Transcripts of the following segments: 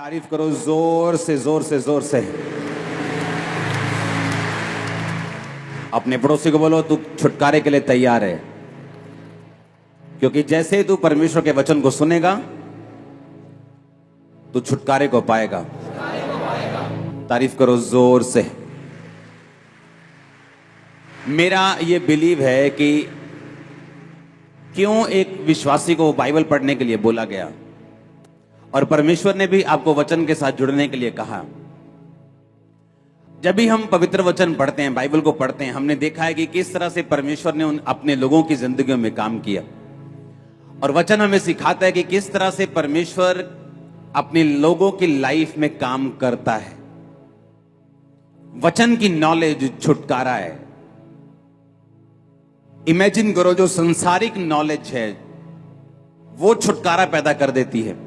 तारीफ करो जोर से जोर से जोर से। अपने पड़ोसी को बोलो तू छुटकारे के लिए तैयार है, क्योंकि जैसे ही तू परमेश्वर के वचन को सुनेगा तू छुटकारे को पाएगा। तारीफ करो जोर से। मेरा ये बिलीव है कि क्यों एक विश्वासी को बाइबल पढ़ने के लिए बोला गया और परमेश्वर ने भी आपको वचन के साथ जुड़ने के लिए कहा। जब भी हम पवित्र वचन पढ़ते हैं, बाइबल को पढ़ते हैं, हमने देखा है कि किस तरह से परमेश्वर ने अपने लोगों की जिंदगियों में काम किया, और वचन हमें सिखाता है कि किस तरह से परमेश्वर अपने लोगों की लाइफ में काम करता है। वचन की नॉलेज छुटकारा है। इमेजिन करो, जो संसारिक नॉलेज है वो छुटकारा पैदा कर देती है।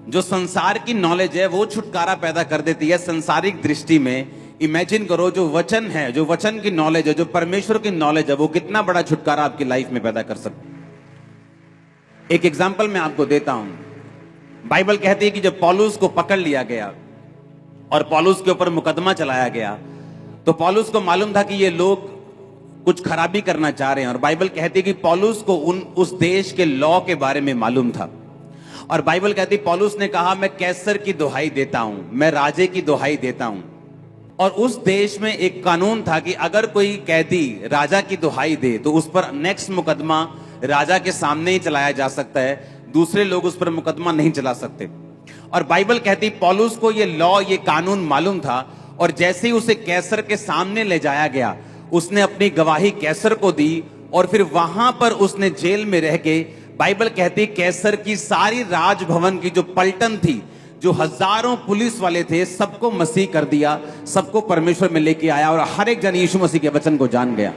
जो संसार की नॉलेज है वो छुटकारा पैदा कर देती है संसारिक दृष्टि में। इमेजिन करो, जो वचन है, जो वचन की नॉलेज है, जो परमेश्वर की नॉलेज है, वो कितना बड़ा छुटकारा आपकी लाइफ में पैदा कर सकती है। एक एग्जांपल मैं आपको देता हूं। बाइबल कहती है कि जब पौलुस को पकड़ लिया गया और पौलुस के ऊपर मुकदमा चलाया गया, तो पौलुस को मालूम था कि ये लोग कुछ खराबी करना चाह रहे हैं, और बाइबल कहती है कि पौलुस को उस देश के लॉ के बारे में मालूम था। और बाइबल कहती है पौलुस ने कहा, मैं कैसर की दुहाई देता हूं, मैं राजे की दुहाई देता हूं। और उस देश में एक कानून था कि अगर कोई कैदी राजा की दुहाई दे तो उस पर नेक्स्ट मुकदमा राजा के सामने ही चलाया जा सकता है, दूसरे लोग उस पर मुकदमा नहीं चला सकते। और बाइबल कहती पौलुस को ये लॉ, ये कानून मालूम था, और जैसे ही उसे कैसर के सामने ले जाया गया, उसने अपनी गवाही कैसर को दी, और फिर वहां पर उसने जेल में रह के, बाइबल कहती कैसर की सारी राजभवन की जो पलटन थी, जो हजारों पुलिस वाले थे, सबको मसीह कर दिया, सबको परमेश्वर में लेके आया, और हर एक जन यीशु मसीह के वचन को जान गया।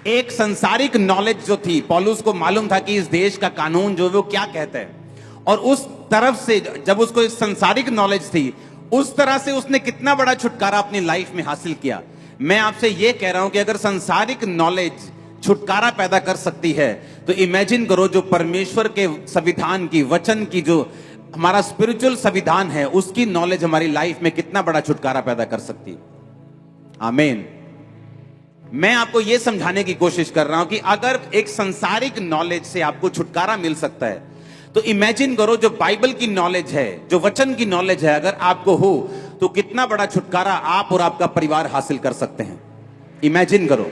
एक संसारिक नॉलेज जो थी, पौलुस को मालूम था कि इस देश का कानून जो वो क्या कहता है, और उस तरफ से जब उसको इस संसारिक नॉलेज थी, उस तरह से उसने कितना बड़ा छुटकारा अपनी लाइफ में हासिल किया। मैं आपसे यह कह रहा हूं कि अगर संसारिक नॉलेज छुटकारा पैदा कर सकती है, तो इमेजिन करो जो परमेश्वर के संविधान की, वचन की, जो हमारा स्पिरिचुअल संविधान है, उसकी नॉलेज हमारी लाइफ में कितना बड़ा छुटकारा पैदा कर सकती है। आमीन। मैं आपको यह समझाने की कोशिश कर रहा हूं कि अगर एक संसारिक नॉलेज से आपको छुटकारा मिल सकता है, तो इमेजिन करो जो बाइबल की नॉलेज है, जो वचन की नॉलेज है, अगर आपको हो तो कितना बड़ा छुटकारा आप और आपका परिवार हासिल कर सकते हैं। इमेजिन करो,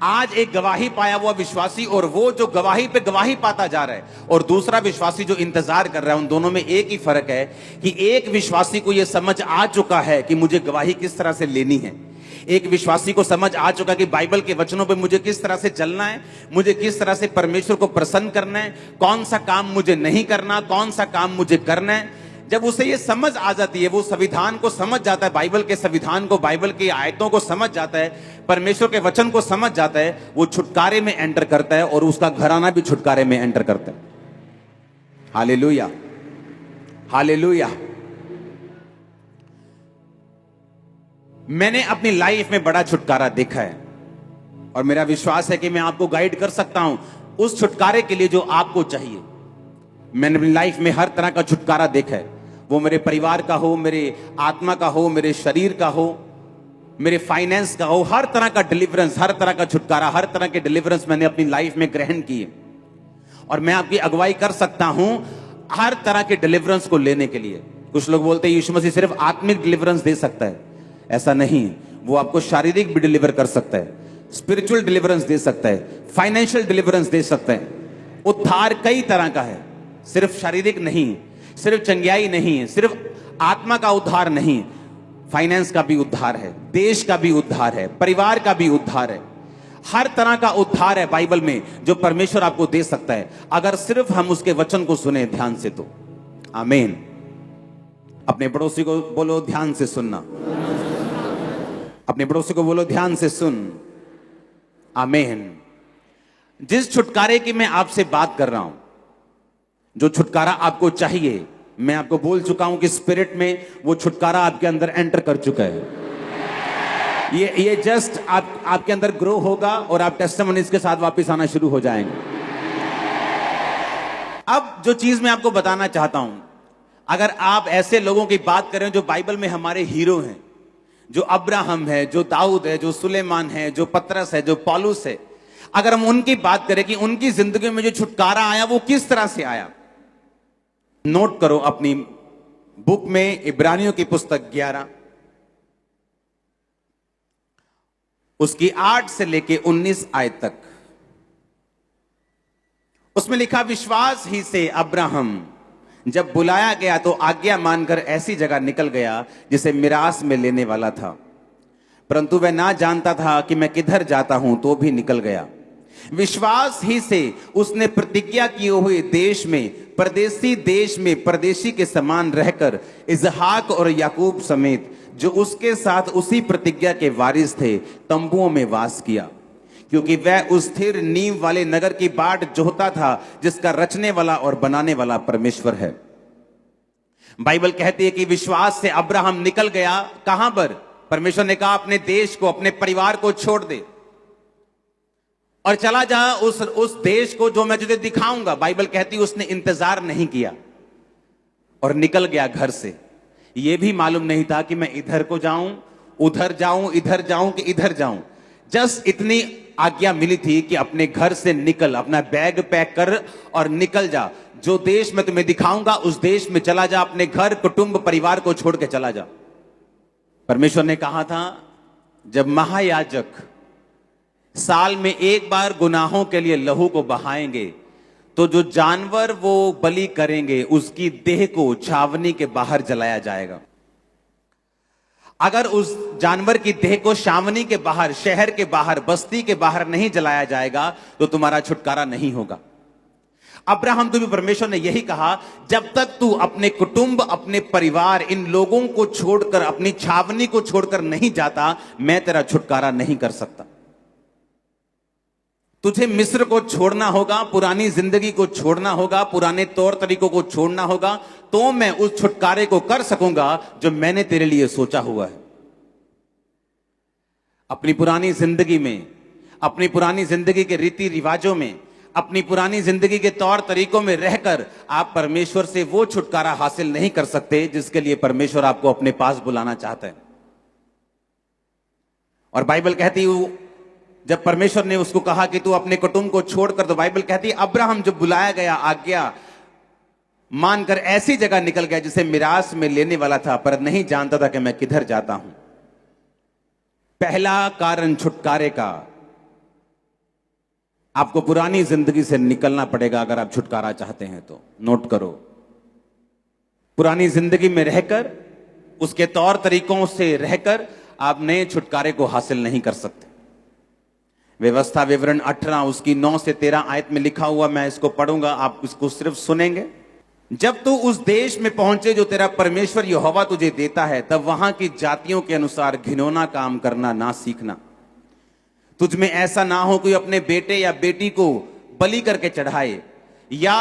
आज एक गवाही पाया हुआ विश्वासी और वो जो गवाही पे गवाही पाता जा रहा है, और दूसरा विश्वासी जो इंतजार कर रहा है, उन दोनों में एक ही फर्क है कि एक विश्वासी को यह समझ आ चुका है कि मुझे गवाही किस तरह से लेनी है। एक विश्वासी को समझ आ चुका कि बाइबल के वचनों पे मुझे किस तरह से चलना है, मुझे किस तरह से परमेश्वर को प्रसन्न करना है, कौन सा काम मुझे नहीं करना, कौन सा काम मुझे करना है। जब उसे ये समझ आ जाती है, वो संविधान को समझ जाता है, बाइबल के संविधान को, बाइबल की आयतों को समझ जाता है, परमेश्वर के वचन को समझ जाता है, वो छुटकारे में एंटर करता है, और उसका घराना भी छुटकारे में एंटर करता है। Hallelujah, hallelujah. मैंने अपनी लाइफ में बड़ा छुटकारा देखा है, और मेरा विश्वास है कि मैं आपको गाइड कर सकता हूं उस छुटकारे के लिए जो आपको चाहिए। मैंने अपनी लाइफ में हर तरह का छुटकारा देखा है, वो मेरे परिवार का हो, मेरे आत्मा का हो, मेरे शरीर का हो, मेरे फाइनेंस का हो, हर तरह का डिलीवरेंस, हर तरह का छुटकारा, हर तरह के डिलीवरेंस मैंने अपनी लाइफ में ग्रहण किए। और मैं आपकी अगुवाई कर सकता हूं हर तरह के डिलीवरेंस को लेने के लिए। कुछ लोग बोलते हैं यीशु मसीह सिर्फ आत्मिक डिलीवरेंस दे सकता है, ऐसा नहीं। वो आपको शारीरिक भी डिलीवर कर सकता है, स्पिरिचुअल डिलीवरेंस दे सकता है, फाइनेंशियल डिलीवरेंस दे सकता है। उद्धार कई तरह का है, सिर्फ शारीरिक नहीं, सिर्फ चंगियाई नहीं, सिर्फ आत्मा का उद्धार नहीं, फाइनेंस का भी उद्धार है, देश का भी उद्धार है, परिवार का भी उद्धार है। हर तरह का उद्धार है बाइबल में जो परमेश्वर आपको दे सकता है, अगर सिर्फ हम उसके वचन को सुने ध्यान से तो। आमीन। अपने पड़ोसी को बोलो ध्यान से सुनना। अपने पड़ोसी को बोलो ध्यान से सुन। आमीन। जिस छुटकारे की मैं आपसे बात कर रहा हूं, जो छुटकारा आपको चाहिए, मैं आपको बोल चुका हूं कि स्पिरिट में वो छुटकारा आपके अंदर एंटर कर चुका है। ये जस्ट आपके अंदर ग्रो होगा और आप टेस्टिमनीज के साथ वापस आना शुरू हो जाएंगे। अब जो चीज मैं आपको बताना चाहता हूं, अगर आप ऐसे लोगों की बात करें जो बाइबल में हमारे हीरो हैं, जो अब्राहम है, जो दाऊद है, जो सुलेमान है, जो पतरस है, जो पौलुस है, अगर हम उनकी बात करें कि उनकी जिंदगी में जो छुटकारा आया वो किस तरह से आया, नोट करो अपनी बुक में इब्रानियों की पुस्तक 11 उसकी 8 से लेके 19 आयत तक। उसमें लिखा, विश्वास ही से अब्राहम जब बुलाया गया तो आज्ञा मानकर ऐसी जगह निकल गया जिसे मिरास में लेने वाला था, परंतु वह ना जानता था कि मैं किधर जाता हूं, तो भी निकल गया। विश्वास ही से उसने प्रतिज्ञा किए हुए देश में, परदेसी देश में परदेशी के समान रहकर इसहाक और याकूब समेत जो उसके साथ उसी प्रतिज्ञा के वारिस थे तंबुओं में वास किया, क्योंकि वह उस स्थिर नींव वाले नगर की बाट जोहता था जिसका रचने वाला और बनाने वाला परमेश्वर है। बाइबल कहती है कि विश्वास से अब्राहम निकल गया। कहां पर? परमेश्वर ने कहा अपने देश को, अपने परिवार को छोड़ दे और चला जा उस देश को जो मैं तुझे दिखाऊंगा। बाइबल कहती है उसने इंतजार नहीं किया और निकल गया घर से। यह भी मालूम नहीं था कि मैं इधर को जाऊं, उधर जाऊं, इधर जाऊं कि इधर जाऊं। जस्ट इतनी आज्ञा मिली थी कि अपने घर से निकल, अपना बैग पैक कर और निकल जा। जो देश मैं तुम्हें दिखाऊंगा उस देश में चला जा, अपने घर, कुटुंब, परिवार को छोड़ के चला जा। परमेश्वर ने कहा था जब महायाजक साल में एक बार गुनाहों के लिए लहू को बहाएंगे तो जो जानवर वो बलि करेंगे उसकी देह को छावनी के बाहर जलाया जाएगा। अगर उस जानवर की देह को छावनी के बाहर, शहर के बाहर, बस्ती के बाहर नहीं जलाया जाएगा तो तुम्हारा छुटकारा नहीं होगा। अब्राहम को भी परमेश्वर ने यही कहा, जब तक तू अपने कुटुंब, अपने परिवार, इन लोगों को छोड़कर, अपनी छावनी को छोड़कर नहीं जाता, मैं तेरा छुटकारा नहीं कर सकता। तुझे मिस्र को छोड़ना होगा, पुरानी जिंदगी को छोड़ना होगा, पुराने तौर तरीकों को छोड़ना होगा, तो मैं उस छुटकारे को कर सकूंगा जो मैंने तेरे लिए सोचा हुआ है। अपनी पुरानी जिंदगी में, अपनी पुरानी जिंदगी के रीति रिवाजों में, अपनी पुरानी जिंदगी के तौर तरीकों में रहकर आप परमेश्वर से वो छुटकारा हासिल नहीं कर सकते जिसके लिए परमेश्वर आपको अपने पास बुलाना चाहता है। और बाइबल कहती है जब परमेश्वर ने उसको कहा कि तू अपने कुटुंब को छोड़कर, तो बाइबल कहती है अब्राहम जब बुलाया गया, आज्ञा मानकर ऐसी जगह निकल गया जिसे मिरास में लेने वाला था, पर नहीं जानता था कि मैं किधर जाता हूं। पहला कारण छुटकारे का, आपको पुरानी जिंदगी से निकलना पड़ेगा अगर आप छुटकारा चाहते हैं तो। नोट करो, पुरानी जिंदगी में रहकर, उसके तौर तरीकों से रहकर आप नए छुटकारे को हासिल नहीं कर सकते। व्यवस्था विवरण 18 उसकी 9 से 13 आयत में लिखा हुआ, मैं इसको पढ़ूंगा, आप इसको सिर्फ सुनेंगे। जब तू उस देश में पहुंचे जो तेरा परमेश्वर यहोवा तुझे देता है, तब वहां की जातियों के अनुसार घिनौना काम करना ना सीखना। तुझ में ऐसा ना हो कोई अपने बेटे या बेटी को बलि करके चढ़ाए, या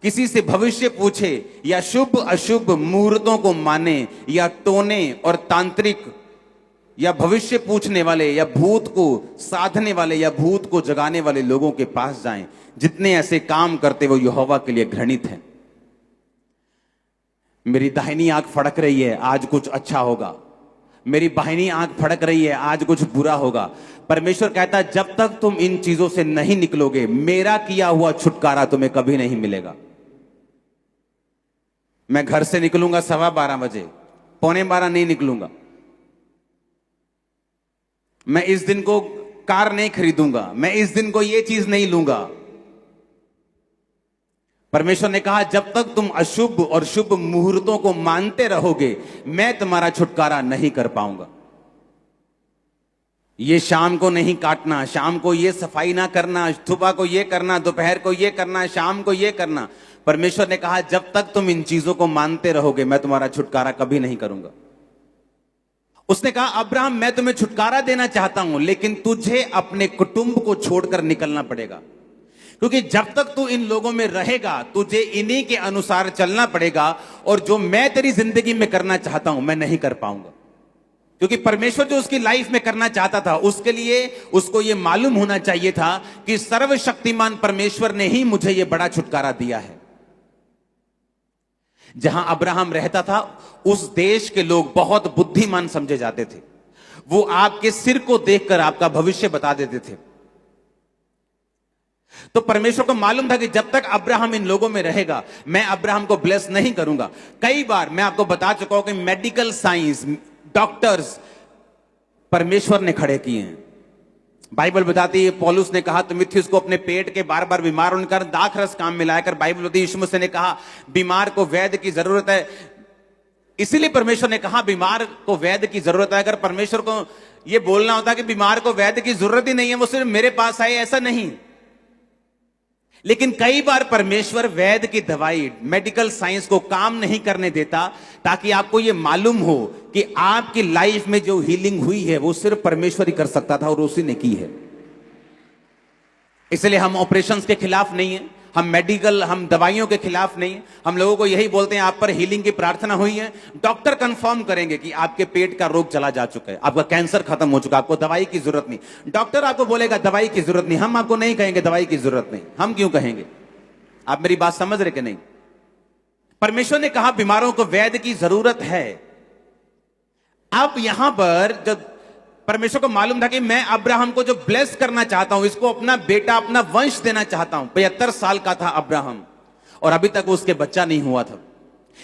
किसी से भविष्य पूछे, या शुभ अशुभ मुहूर्तों को माने, या टोने और तांत्रिक, या भविष्य पूछने वाले, या भूत को साधने वाले, या भूत को जगाने वाले लोगों के पास जाएं। जितने ऐसे काम करते वो यहोवा के लिए घृणित हैं। मेरी दाहिनी आंख फड़क रही है, आज कुछ अच्छा होगा। मेरी बाहिनी आंख फड़क रही है, आज कुछ बुरा होगा। परमेश्वर कहता है जब तक तुम इन चीजों से नहीं निकलोगे, मेरा किया हुआ छुटकारा तुम्हें कभी नहीं मिलेगा। मैं घर से निकलूंगा 12:15 बजे, 11:45 नहीं निकलूंगा। मैं इस दिन को कार नहीं खरीदूंगा, मैं इस दिन को ये चीज नहीं लूंगा। परमेश्वर ने कहा जब तक तुम अशुभ और शुभ मुहूर्तों को मानते रहोगे, मैं तुम्हारा छुटकारा नहीं कर पाऊंगा। ये शाम को नहीं काटना, शाम को ये सफाई ना करना, सुबह को ये करना, दोपहर को ये करना, शाम को ये करना। परमेश्वर ने कहा जब तक तुम इन चीजों को मानते रहोगे, मैं तुम्हारा छुटकारा कभी नहीं करूंगा। उसने कहा अब्राहम मैं तुम्हें छुटकारा देना चाहता हूं, लेकिन तुझे अपने कुटुंब को छोड़कर निकलना पड़ेगा, क्योंकि जब तक तू इन लोगों में रहेगा तुझे इन्हीं के अनुसार चलना पड़ेगा, और जो मैं तेरी जिंदगी में करना चाहता हूं मैं नहीं कर पाऊंगा। क्योंकि परमेश्वर जो उसकी लाइफ में करना चाहता था, उसके लिए उसको यह मालूम होना चाहिए था कि सर्वशक्तिमान परमेश्वर ने ही मुझे यह बड़ा छुटकारा दिया है। जहां अब्राहम रहता था, उस देश के लोग बहुत बुद्धिमान समझे जाते थे। वो आपके सिर को देखकर आपका भविष्य बता देते थे। तो परमेश्वर को मालूम था कि जब तक अब्राहम इन लोगों में रहेगा, मैं अब्राहम को ब्लेस नहीं करूंगा। कई बार मैं आपको बता चुका हूं कि मेडिकल साइंस, डॉक्टर्स परमेश्वर ने खड़े किए हैं। बाइबल बताती है, पौलुस ने कहा तिमुथियुस को अपने पेट के बार बार बीमार होने दाखरस काम मिलाकर। बाइबल बताती है, यीशु मसीह ने कहा बीमार को वैद्य की जरूरत है। इसीलिए परमेश्वर ने कहा बीमार को वैद्य की जरूरत है। अगर परमेश्वर को यह बोलना होता कि बीमार को वैद्य की जरूरत ही नहीं है, वो सिर्फ मेरे पास आए, ऐसा नहीं। लेकिन कई बार परमेश्वर वैद्य की दवाई, मेडिकल साइंस को काम नहीं करने देता, ताकि आपको यह मालूम हो कि आपकी लाइफ में जो हीलिंग हुई है वो सिर्फ परमेश्वर ही कर सकता था और उसी ने की है। इसलिए हम ऑपरेशंस के खिलाफ नहीं है, हम दवाइयों के खिलाफ नहीं। हम लोगों को यही बोलते हैं आप पर हीलिंग की प्रार्थना हुई है, डॉक्टर कंफर्म करेंगे कि आपके पेट का रोग चला जा चुका है, आपका कैंसर खत्म हो चुका है, आपको दवाई की जरूरत नहीं। डॉक्टर आपको बोलेगा दवाई की जरूरत नहीं, हम आपको नहीं कहेंगे दवाई की जरूरत नहीं। हम क्यों कहेंगे? आप मेरी बात समझ रहे कि नहीं? परमेश्वर ने कहा बीमारों को वैद्य की जरूरत है। अब यहां पर जब परमेश्वर को मालूम था कि मैं अब्राहम को जो ब्लेस करना चाहता हूं, इसको अपना बेटा, अपना वंश देना चाहता हूं। 75 साल का था अब्राहम और अभी तक उसके बच्चा नहीं हुआ था।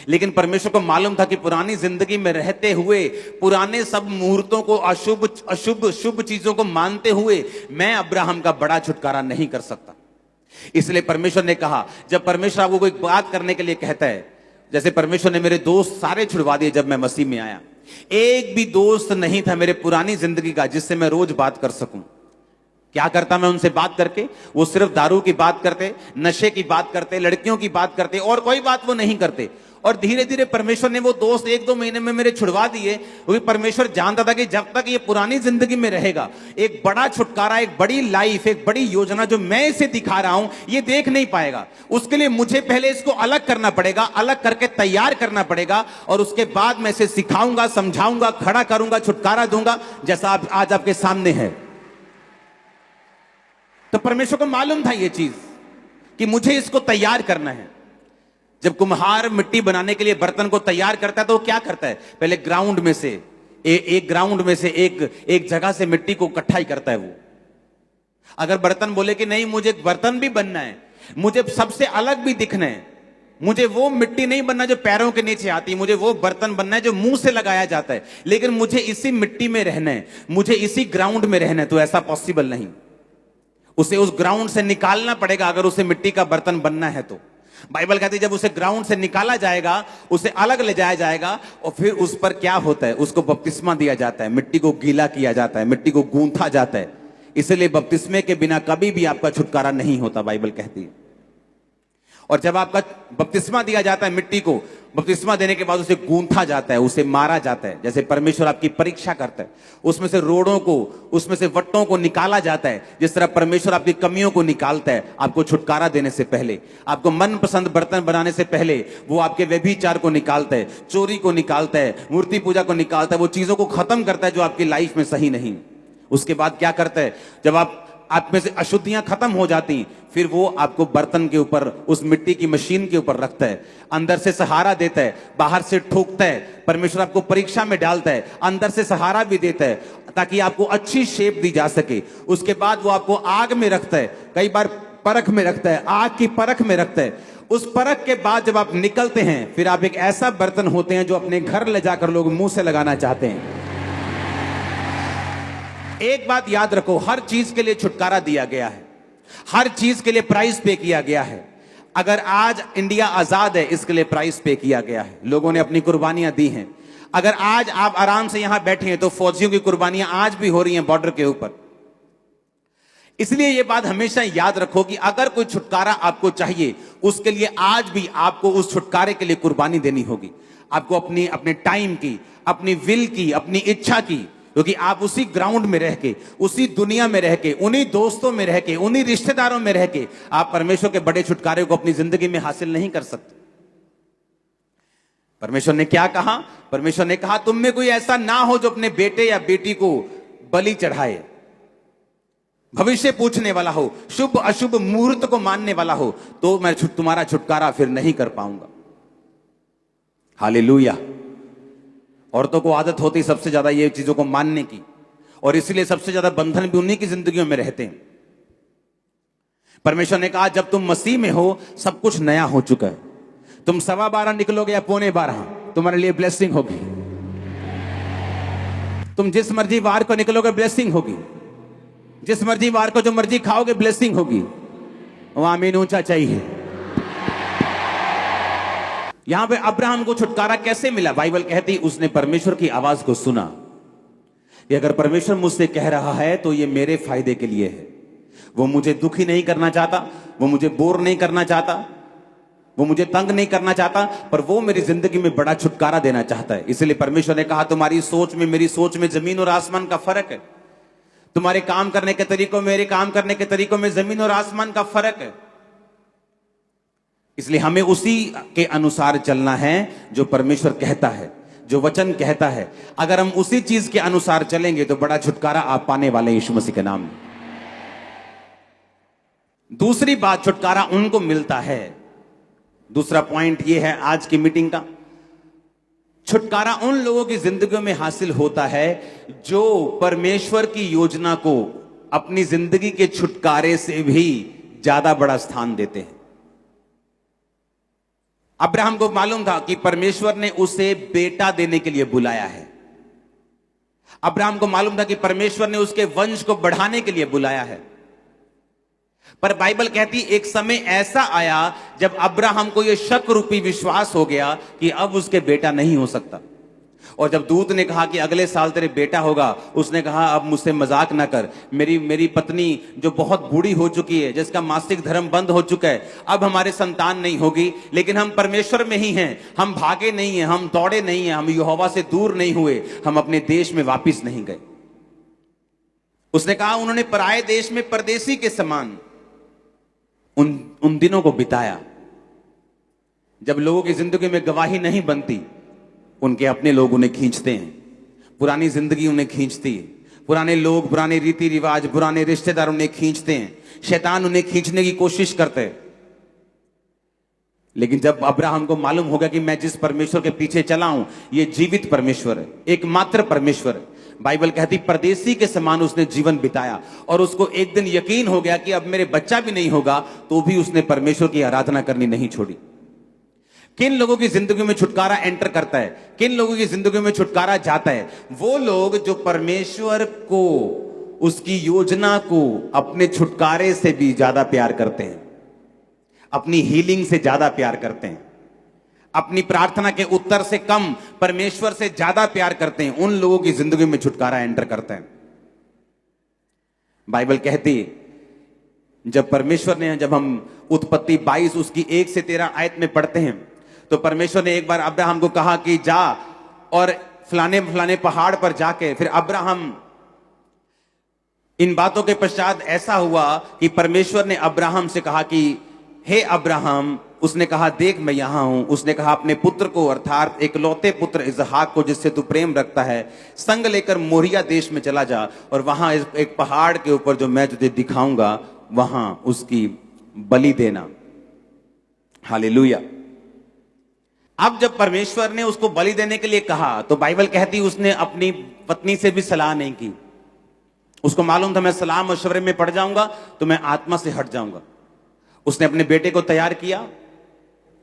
लेकिन परमेश्वर को मालूम था कि पुरानी जिंदगी में रहते हुए, पुराने सब मुहूर्तों को, अशुभ शुभ चीजों को मानते हुए मैं अब्राहम का बड़ा छुटकारा नहीं कर सकता। इसलिए परमेश्वर ने कहा, जब परमेश्वर आपको कोई बात करने के लिए कहता है, जैसे परमेश्वर ने मेरे दोस्त सारे छुड़वा दिए जब मैं मसीह में आया, एक भी दोस्त नहीं था मेरे पुरानी जिंदगी का जिससे मैं रोज बात कर सकूं। क्या करता मैं उनसे बात करके? वो सिर्फ दारू की बात करते, नशे की बात करते, लड़कियों की बात करते, और कोई बात वो नहीं करते। और धीरे धीरे परमेश्वर ने वो दोस्त 1-2 महीने में मेरे छुड़वा दिए, क्योंकि परमेश्वर जानता था कि जब तक ये पुरानी जिंदगी में रहेगा, एक बड़ा छुटकारा, एक बड़ी लाइफ, एक बड़ी योजना जो मैं इसे दिखा रहा हूं, ये देख नहीं पाएगा। उसके लिए मुझे पहले इसको अलग करना पड़ेगा, अलग करके तैयार करना पड़ेगा, और उसके बाद मैं इसे सिखाऊंगा, समझाऊंगा, खड़ा करूंगा, छुटकारा दूंगा, जैसा आज आपके सामने है। तो परमेश्वर को मालूम था ये चीज कि मुझे इसको तैयार करना है। जब कुम्हार मिट्टी बनाने के लिए बर्तन को तैयार करता है तो वो क्या करता है? पहले ग्राउंड में से एक जगह से मिट्टी को इकट्ठा ही करता है वो। अगर बर्तन बोले कि नहीं मुझे बर्तन भी बनना है, मुझे सबसे अलग भी दिखना है, मुझे वो मिट्टी नहीं बनना जो पैरों के नीचे आती, मुझे वो बर्तन बनना है जो मुंह से लगाया जाता है, लेकिन मुझे इसी मिट्टी में रहना है, मुझे इसी ग्राउंड में रहना है, तो ऐसा पॉसिबल नहीं। उसे उस ग्राउंड से निकालना पड़ेगा अगर उसे मिट्टी का बर्तन बनना है तो। बाइबल कहती है जब उसे ग्राउंड से निकाला जाएगा, उसे अलग ले जाया जाएगा, और फिर उस पर क्या होता है? उसको बपतिस्मा दिया जाता है, मिट्टी को गीला किया जाता है, मिट्टी को गूंथा जाता है। इसलिए बपतिस्मे के बिना कभी भी आपका छुटकारा नहीं होता, बाइबल कहती है। और जब आपका बपतिस्मा दिया जाता है, मिट्टी को बपतिस्मा देने के बाद उसे गूंथा जाता है, उसे मारा जाता है, जैसे परमेश्वर आपकी परीक्षा करता है, उसमें से रोड़ों को, उसमें से वट्टों को निकाला जाता है, जिस तरह परमेश्वर आपकी कमियों को निकालता है। आपको छुटकारा देने से पहले, आपको मनपसंद बर्तन बनाने से पहले वो आपके व्यभिचार को निकालता है, चोरी को निकालता है, मूर्ति पूजा को निकालता है, वो चीजों को खत्म करता है जो आपकी लाइफ में सही नहीं। उसके बाद क्या करता है? जब आप में से अशुद्धियां खत्म हो जाती, फिर वो आपको बर्तन के ऊपर, उस मिट्टी की मशीन के ऊपर रखता है, अंदर से सहारा देता है, बाहर से ठोकता है। परमेश्वर आपको परीक्षा में डालता है, अंदर से सहारा भी देता है ताकि आपको अच्छी शेप दी जा सके। उसके बाद वो आपको आग में रखता है, कई बार परख में रखता है, आग की परख में रखता है। उस परख के बाद जब आप निकलते हैं, फिर आप एक ऐसा बर्तन होते हैं जो अपने घर ले जाकर लोग मुंह से लगाना चाहते हैं। एक बात याद रखो, हर चीज के लिए छुटकारा दिया गया है, हर चीज के लिए प्राइस पे किया गया है। अगर आज इंडिया आजाद है, इसके लिए प्राइस पे किया गया है, लोगों ने अपनी कुर्बानियां दी हैं। अगर आज आप आराम से यहां बैठे हैं तो फौजियों की कुर्बानियां आज भी हो रही हैं बॉर्डर के ऊपर। इसलिए यह बात हमेशा याद रखो कि अगर कोई छुटकारा आपको चाहिए, उसके लिए आज भी आपको उस छुटकारे के लिए कुर्बानी देनी होगी। आपको अपने टाइम की, अपनी विल की, अपनी इच्छा की, क्योंकि आप उसी ग्राउंड में रह के, उसी दुनिया में रह के, उन्हीं दोस्तों में रह के, उन्हीं रिश्तेदारों में रह के आप परमेश्वर के बड़े छुटकारे को अपनी जिंदगी में हासिल नहीं कर सकते। परमेश्वर ने क्या कहा? परमेश्वर ने कहा तुम में कोई ऐसा ना हो जो अपने बेटे या बेटी को बलि चढ़ाए, भविष्य पूछने वाला हो, शुभ अशुभ मुहूर्त को मानने वाला हो, तो मैं तुम्हारा छुटकारा फिर नहीं कर पाऊंगा। हालेलुया। औरतों को आदत होती सबसे ज्यादा ये चीजों को मानने की, और इसलिए सबसे ज्यादा बंधन भी उन्हीं की जिंदगियों में रहते हैं। परमेश्वर ने कहा जब तुम मसीह में हो सब कुछ नया हो चुका है। तुम 12:15 निकलोगे या 11:45, तुम्हारे लिए ब्लेसिंग होगी। तुम जिस मर्जी वार को निकलोगे ब्लेसिंग होगी। जिस मर्जी वार को जो मर्जी खाओगे ब्लेसिंग होगी। वो आमीन ऊंचा चाहिए। यहां पे अब्राहम को छुटकारा कैसे मिला? बाइबल कहती उसने परमेश्वर की आवाज को सुना कि अगर परमेश्वर मुझसे कह रहा है तो ये मेरे फायदे के लिए है। वो मुझे दुखी नहीं करना चाहता, वो मुझे बोर नहीं करना चाहता, वो मुझे तंग नहीं करना चाहता, पर वो मेरी जिंदगी में बड़ा छुटकारा देना चाहता है। इसलिए परमेश्वर ने कहा तुम्हारी सोच में मेरी सोच में जमीन और आसमान का फर्क है। तुम्हारे काम करने के तरीकों में मेरे काम करने के तरीकों में जमीन और आसमान का फर्क है। इसलिए हमें उसी के अनुसार चलना है जो परमेश्वर कहता है, जो वचन कहता है। अगर हम उसी चीज के अनुसार चलेंगे तो बड़ा छुटकारा आप पाने वाले हैं यीशु मसीह के नाम में। दूसरी बात, छुटकारा उनको मिलता है। दूसरा पॉइंट यह है आज की मीटिंग का, छुटकारा उन लोगों की जिंदगियों में हासिल होता है जो परमेश्वर की योजना को अपनी जिंदगी के छुटकारे से भी ज्यादा बड़ा स्थान देते हैं। अब्राहम को मालूम था कि परमेश्वर ने उसे बेटा देने के लिए बुलाया है। अब्राहम को मालूम था कि परमेश्वर ने उसके वंश को बढ़ाने के लिए बुलाया है। पर बाइबल कहती एक समय ऐसा आया जब अब्राहम को यह शक रूपी विश्वास हो गया कि अब उसके बेटा नहीं हो सकता। और जब दूत ने कहा कि अगले साल तेरे बेटा होगा, उसने कहा अब मुझसे मजाक ना कर। मेरी पत्नी जो बहुत बूढ़ी हो चुकी है, जिसका मासिक धर्म बंद हो चुका है, अब हमारे संतान नहीं होगी। लेकिन हम परमेश्वर में ही हैं, हम भागे नहीं हैं, हम दौड़े नहीं हैं, हम यहोवा से दूर नहीं हुए, हम अपने देश में वापिस नहीं गए। उसने कहा उन्होंने पराये देश में परदेसी के समान उन दिनों को बिताया जब लोगों की जिंदगी में गवाही नहीं बनती। उनके अपने लोग उन्हें खींचते हैं, पुरानी जिंदगी उन्हें खींचती है, पुराने लोग, पुराने रीति रिवाज, पुराने रिश्तेदार उन्हें खींचते हैं, शैतान उन्हें खींचने की कोशिश करते हैं। लेकिन जब अब्राहम को मालूम होगा कि मैं जिस परमेश्वर के पीछे चला हूं ये जीवित परमेश्वर है, एकमात्र परमेश्वर है, बाइबल कहती परदेसी के समान उसने जीवन बिताया। और उसको एक दिन यकीन हो गया कि अब मेरे बच्चा भी नहीं होगा, तो भी उसने परमेश्वर की आराधना करनी नहीं छोड़ी। किन लोगों की जिंदगी में छुटकारा एंटर करता है, किन लोगों की जिंदगी में छुटकारा जाता है? वो लोग जो परमेश्वर को, उसकी योजना को अपने छुटकारे से भी ज्यादा प्यार करते हैं, अपनी हीलिंग से ज्यादा प्यार करते हैं, अपनी प्रार्थना के उत्तर से कम परमेश्वर से ज्यादा प्यार करते हैं। उन लोगों की जिंदगी में छुटकारा एंटर करते हैं। बाइबल कहती जब परमेश्वर ने, जब हम उत्पत्ति 22 उसकी 1 से 13 आयत में पढ़ते हैं, तो परमेश्वर ने एक बार अब्राहम को कहा कि जा और फलाने फलाने पहाड़ पर जाके, फिर अब्राहम, इन बातों के पश्चात ऐसा हुआ कि परमेश्वर ने अब्राहम से कहा कि हे अब्राहम, उसने कहा देख मैं यहां हूं। उसने कहा अपने पुत्र को, अर्थात एकलौते पुत्र इसहाक को जिससे तू प्रेम रखता है, संग लेकर मोरिया देश में चला जा और वहां एक पहाड़ के ऊपर जो मैं तुझे दिखाऊंगा वहां उसकी बलि देना। हालेलुया। अब जब परमेश्वर ने उसको बलि देने के लिए कहा तो बाइबल कहती उसने अपनी पत्नी से भी सलाह नहीं की। उसको मालूम था मैं सलाह मशवरे में पड़ जाऊंगा तो मैं आत्मा से हट जाऊंगा। उसने अपने बेटे को तैयार किया,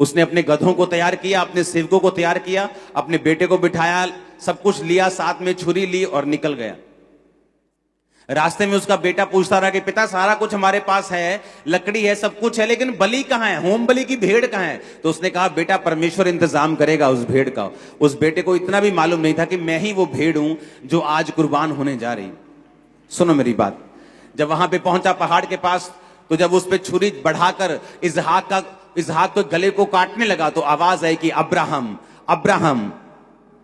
उसने अपने गधों को तैयार किया, अपने सेवकों को तैयार किया, अपने बेटे को बिठाया, सब कुछ लिया, साथ में छुरी ली और निकल गया। रास्ते में उसका बेटा पूछता रहा कि पिता सारा कुछ हमारे पास है, लकड़ी है, सब कुछ है, लेकिन बलि कहां है, होम बलि की भेड़ कहां है? तो उसने कहा बेटा परमेश्वर इंतजाम करेगा उस भेड़ का। उस बेटे को इतना भी मालूम नहीं था कि मैं ही वो भेड़ हूं जो आज कुर्बान होने जा रही। सुनो मेरी बात, जब वहां पे पहुंचा पहाड़ के पास, तो जब उस पे छुरी बढ़ाकर इसहाक के गले को काटने लगा तो आवाज आई कि अब्राहम, अब्राहम,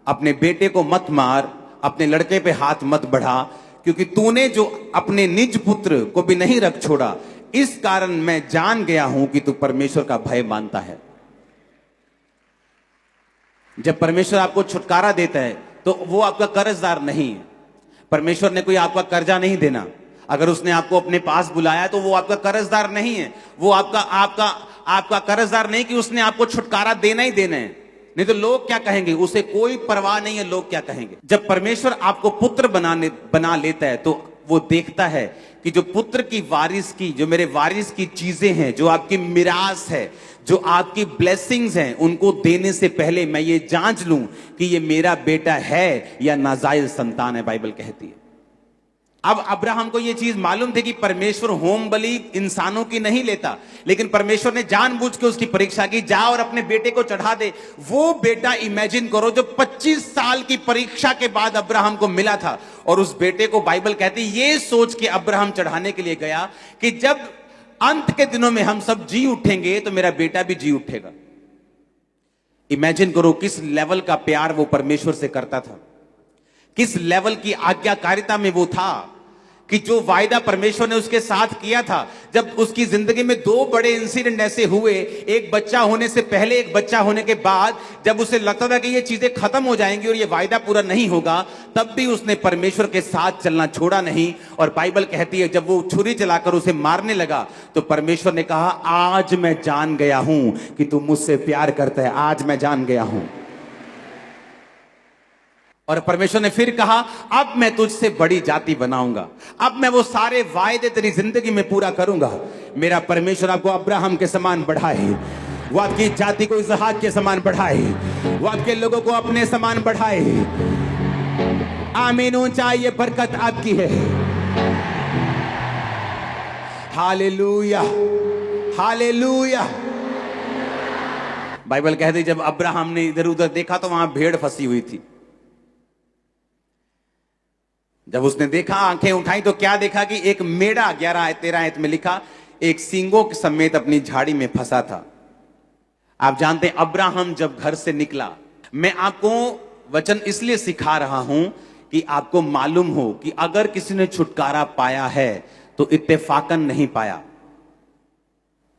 अपने बेटे को मत मार, अपने लड़के पे हाथ मत बढ़ा, क्योंकि तूने जो अपने निज पुत्र को भी नहीं रख छोड़ा, इस कारण मैं जान गया हूं कि तू परमेश्वर का भय मानता है। जब परमेश्वर आपको छुटकारा देता है तो वो आपका कर्जदार नहीं है। परमेश्वर ने कोई आपका कर्जा नहीं देना। अगर उसने आपको अपने पास बुलाया तो वो आपका कर्जदार नहीं है। वो आपका कर्जदार नहीं कि उसने आपको छुटकारा देना ही देना है। नहीं तो लोग क्या कहेंगे, उसे कोई परवाह नहीं है लोग क्या कहेंगे। जब परमेश्वर आपको पुत्र बना लेता है तो वो देखता है कि जो पुत्र की वारिस की, जो मेरे वारिस की चीजें हैं, जो आपकी मिरास है, जो आपकी ब्लेसिंग्स हैं, उनको देने से पहले मैं ये जांच लूं कि ये मेरा बेटा है या नाजायज संतान है, बाइबल कहती है। अब अब्राहम को ये चीज मालूम थी कि परमेश्वर होम बलि इंसानों की नहीं लेता, लेकिन परमेश्वर ने जानबूझ के उसकी परीक्षा की, जा और अपने बेटे को चढ़ा दे। वो बेटा इमेजिन करो जो 25 साल की परीक्षा के बाद अब्राहम को मिला था, और उस बेटे को बाइबल कहती ये सोच के अब्राहम चढ़ाने के लिए गया कि जब अंत के दिनों में हम सब जी उठेंगे तो मेरा बेटा भी जी उठेगा। इमेजिन करो किस लेवल का प्यार वो परमेश्वर से करता था, किस लेवल की आज्ञाकारिता में वो था कि जो वायदा परमेश्वर ने उसके साथ किया था। जब उसकी जिंदगी में 2 बड़े इंसिडेंट ऐसे हुए, एक बच्चा होने से पहले, एक बच्चा होने के बाद, जब उसे लगता था कि ये चीजें खत्म हो जाएंगी और ये वायदा पूरा नहीं होगा, तब भी उसने परमेश्वर के साथ चलना छोड़ा नहीं। और बाइबल कहती है जब वो छुरी चलाकर उसे मारने लगा तो परमेश्वर ने कहा आज मैं जान गया हूं कि तू मुझसे प्यार करता है, आज मैं जान गया हूं। और परमेश्वर ने फिर कहा अब मैं तुझसे बड़ी जाति बनाऊंगा, अब मैं वो सारे वायदे तेरी जिंदगी में पूरा करूंगा। मेरा परमेश्वर आपको अब्राहम के समान बढ़ाए, वो आपकी जाति को इसहाक के समान बढ़ाए, वो आपके लोगों को अपने समान बढ़ाए। आमीन। ऊंचा ये बरकत आपकी है। Hallelujah, hallelujah. बाइबल कहती जब अब्राहम ने इधर उधर देखा तो वहां भेड़ फंसी हुई थी। जब उसने देखा, आंखें उठाई तो क्या देखा कि एक मेढ़ा, 11-13 आयत में लिखा, एक सींगों के समेत अपनी झाड़ी में फंसा था। आप जानते हैं अब्राहम जब घर से निकला, मैं आपको वचन इसलिए सिखा रहा हूं कि आपको मालूम हो कि अगर किसी ने छुटकारा पाया है तो इत्तेफाकन नहीं पाया।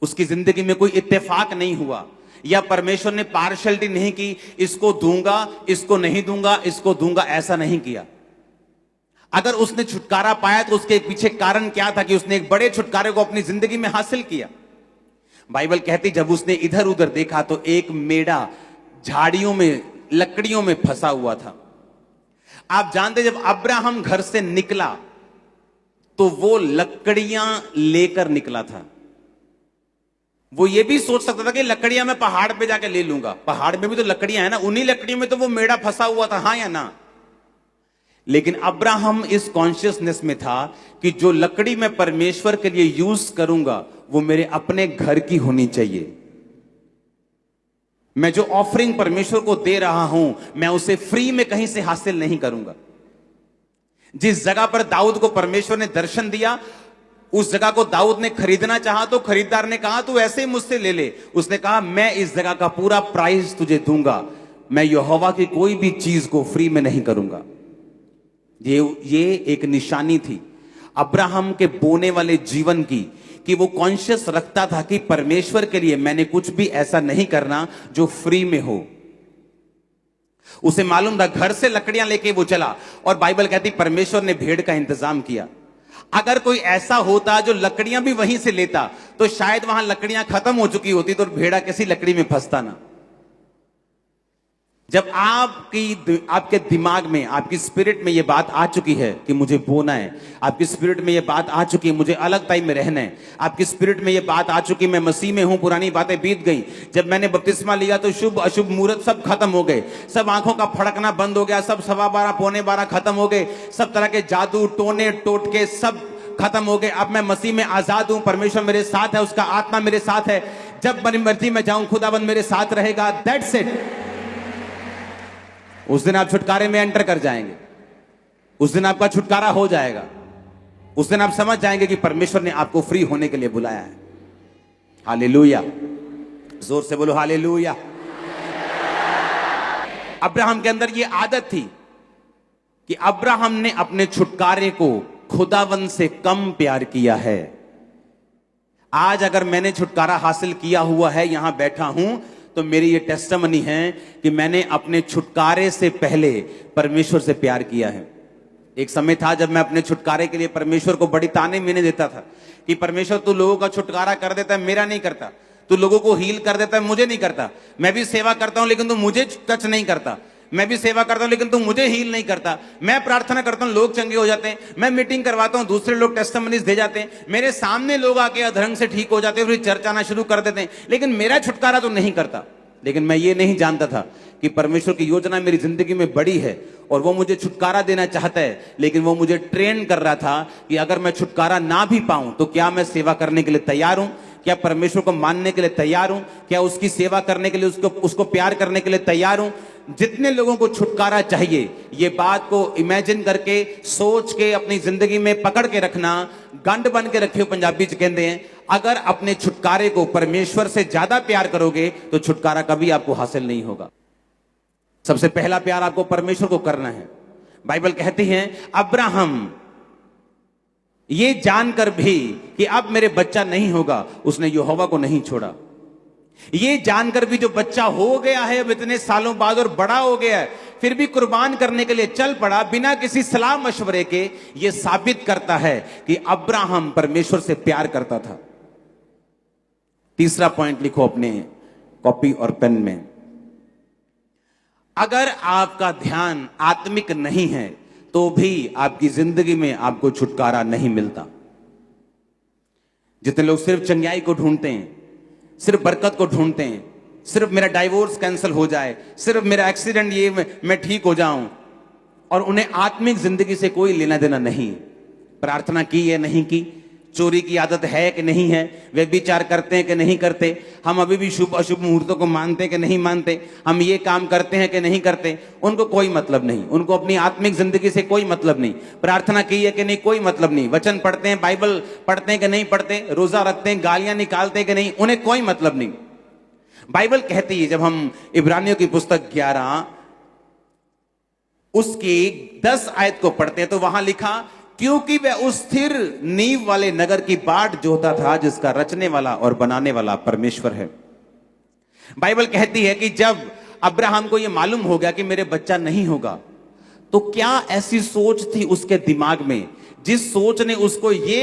उसकी जिंदगी में कोई इत्तेफाक नहीं हुआ, या परमेश्वर ने पार्शलिटी नहीं की, इसको दूंगा, इसको नहीं दूंगा, इसको दूंगा, ऐसा नहीं किया। अगर उसने छुटकारा पाया तो उसके पीछे कारण क्या था कि उसने एक बड़े छुटकारे को अपनी जिंदगी में हासिल किया। बाइबल कहती जब उसने इधर उधर देखा तो एक मेढ़ा झाड़ियों में, लकड़ियों में फंसा हुआ था। आप जानते जब अब्राहम घर से निकला तो वो लकड़ियां लेकर निकला था। वो ये भी सोच सकता था कि लकड़ियां मैं पहाड़ पे जाके ले लूंगा, पहाड़ में भी तो लकड़ियां है ना, उन्हीं लकड़ियों में तो वो मेढ़ा फंसा हुआ था, हाँ या ना। लेकिन अब्राहम इस कॉन्शियसनेस में था कि जो लकड़ी मैं परमेश्वर के लिए यूज करूंगा वो मेरे अपने घर की होनी चाहिए। मैं जो ऑफरिंग परमेश्वर को दे रहा हूं मैं उसे फ्री में कहीं से हासिल नहीं करूंगा। जिस जगह पर दाऊद को परमेश्वर ने दर्शन दिया, उस जगह को दाऊद ने खरीदना चाहा तो खरीदार ने कहा तू ऐसे ही मुझसे ले ले। उसने कहा मैं इस जगह का पूरा प्राइस तुझे दूंगा, मैं यहोवा की कोई भी चीज को फ्री में नहीं करूंगा। ये एक निशानी थी अब्राहम के बोने वाले जीवन की, कि वो कॉन्शियस रखता था कि परमेश्वर के लिए मैंने कुछ भी ऐसा नहीं करना जो फ्री में हो। उसे मालूम था, घर से लकड़ियां लेके वो चला, और बाइबल कहती परमेश्वर ने भेड़ का इंतजाम किया। अगर कोई ऐसा होता जो लकड़ियां भी वहीं से लेता तो शायद वहां लकड़ियां खत्म हो चुकी होती तो भेड़ा किसी लकड़ी में फंसता ना। जब आपके दिमाग में, आपकी स्पिरिट में यह बात आ चुकी है कि मुझे बोना है, आपकी स्पिरिट में यह बात आ चुकी है मुझे अलग टाइम में रहना है, आपकी स्पिरिट में यह बात आ चुकी मैं मसीह में हूं, पुरानी बातें बीत गई। जब मैंने बपतिस्मा लिया तो शुभ अशुभ मुहूर्त सब खत्म हो गए, सब आंखों का फड़कना बंद हो गया, सब 12:15 पौने 12 खत्म हो गए, सब तरह के जादू टोने टोटके सब खत्म हो गए। अब मैं मसीह में आजाद हूं, परमेश्वर मेरे साथ है, उसका आत्मा मेरे साथ है, जब मेरी मर्जी में जाऊं खुदाबंद मेरे साथ रहेगा। That's it. उस दिन आप छुटकारे में एंटर कर जाएंगे, उस दिन आपका छुटकारा हो जाएगा, उस दिन आप समझ जाएंगे कि परमेश्वर ने आपको फ्री होने के लिए बुलाया है। हालेलुया, जोर से बोलो हालेलुया। अब्राहम के अंदर यह आदत थी कि अब्राहम ने अपने छुटकारे को खुदावन से कम प्यार किया है। आज अगर मैंने छुटकारा हासिल किया हुआ है, यहां बैठा हूं, तो मेरी ये टेस्टिमनी है कि मैंने अपने छुटकारे से पहले परमेश्वर से प्यार किया है। एक समय था जब मैं अपने छुटकारे के लिए परमेश्वर को बड़ी ताने मीने देता था कि परमेश्वर तू लोगों का छुटकारा कर देता है, मेरा नहीं करता। तू लोगों को हील कर देता है, मुझे नहीं करता। मैं भी सेवा करता हूं लेकिन तू मुझे टच नहीं करता। मैं भी सेवा करता हूं लेकिन तू मुझे हील नहीं करता। मैं प्रार्थना करता हूं, लोग चंगे हो जाते हैं। मैं मीटिंग करवाता हूं, दूसरे लोग टेस्टिमनीज दे जाते हैं। मेरे सामने लोग आके अधरंग से ठीक हो जाते हैं, फिर चर्च आना शुरू कर देते हैं, लेकिन मेरा छुटकारा तो नहीं करता। लेकिन मैं ये नहीं जानता था कि परमेश्वर की योजना मेरी जिंदगी में बड़ी है और वो मुझे छुटकारा देना चाहता है, लेकिन वो मुझे ट्रेन कर रहा था कि अगर मैं छुटकारा ना भी पाऊं तो क्या मैं सेवा करने के लिए तैयार हूं, क्या परमेश्वर को मानने के लिए तैयार हूं, क्या उसकी सेवा करने के लिए उसको प्यार करने के लिए तैयार हूं। जितने लोगों को छुटकारा चाहिए, ये बात को इमेजिन करके, सोच के अपनी जिंदगी में पकड़ के रखना। गंढ बन के रखियो, पंजाबी च कहते हैं। अगर अपने छुटकारे को परमेश्वर से ज्यादा प्यार करोगे तो छुटकारा कभी आपको हासिल नहीं होगा। सबसे पहला प्यार आपको परमेश्वर को करना है। बाइबल कहती है अब्राहम ये जानकर भी कि अब मेरे बच्चा नहीं होगा, उसने यहोवा को नहीं छोड़ा। ये जानकर भी जो बच्चा हो गया है अब इतने सालों बाद और बड़ा हो गया है, फिर भी कुर्बान करने के लिए चल पड़ा बिना किसी सलाह मशवरे के। यह साबित करता है कि अब्राहम परमेश्वर से प्यार करता था। तीसरा पॉइंट लिखो अपने कॉपी और पेन में। अगर आपका ध्यान आत्मिक नहीं है तो भी आपकी जिंदगी में आपको छुटकारा नहीं मिलता। जितने लोग सिर्फ चंगाई को ढूंढते हैं, सिर्फ बरकत को ढूंढते हैं, सिर्फ मेरा डाइवोर्स कैंसिल हो जाए, सिर्फ मेरा एक्सीडेंट ये मैं ठीक हो जाऊं, और उन्हें आत्मिक जिंदगी से कोई लेना देना नहीं। प्रार्थना की है नहीं की, चोरी की आदत है कि नहीं है, वे विचार करते हैं कि नहीं करते, हम अभी भी शुभ अशुभ मुहूर्तों को मानते हैं कि नहीं मानते, हम ये काम करते हैं कि नहीं करते, उनको कोई मतलब नहीं। उनको अपनी आत्मिक जिंदगी से कोई मतलब नहीं। प्रार्थना की है कि नहीं, कोई मतलब नहीं। वचन पढ़ते हैं, बाइबल पढ़ते हैं कि नहीं पढ़ते, रोजा रखते हैं, गालियां निकालते हैं कि नहीं, उन्हें कोई मतलब नहीं। बाइबल कहती है, जब हम इब्रानियों की पुस्तक 11 उसकी 10 आयत को पढ़ते हैं तो वहां लिखा, क्योंकि वह उस स्थिर नींव वाले नगर की बाट जोता था जिसका रचने वाला और बनाने वाला परमेश्वर है। बाइबल कहती है कि जब अब्राहम को यह मालूम हो गया कि मेरे बच्चा नहीं होगा, तो क्या ऐसी सोच थी उसके दिमाग में जिस सोच ने उसको ये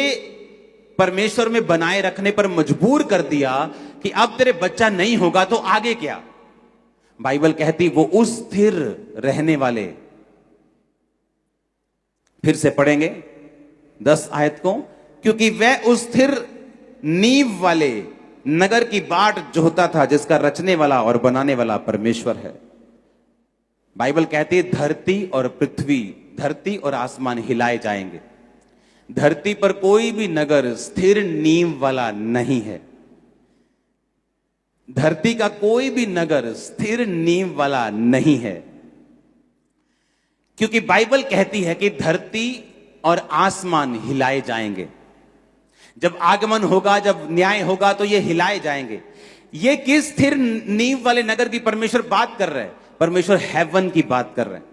परमेश्वर में बनाए रखने पर मजबूर कर दिया कि अब तेरे बच्चा नहीं होगा तो आगे क्या। बाइबल कहती वो उस स्थिर रहने वाले, फिर से पढ़ेंगे 10 आयत को, क्योंकि वह उस स्थिर नींव वाले नगर की बाट जोता था जिसका रचने वाला और बनाने वाला परमेश्वर है। बाइबल कहती है धरती और पृथ्वी, धरती और आसमान हिलाए जाएंगे। धरती पर कोई भी नगर स्थिर नींव वाला नहीं है। धरती का कोई भी नगर स्थिर नींव वाला नहीं है, क्योंकि बाइबल कहती है कि धरती और आसमान हिलाए जाएंगे। जब आगमन होगा, जब न्याय होगा तो ये हिलाए जाएंगे। ये किस स्थिर नींव वाले नगर की परमेश्वर बात कर रहे हैं? परमेश्वर हेवन की बात कर रहे हैं।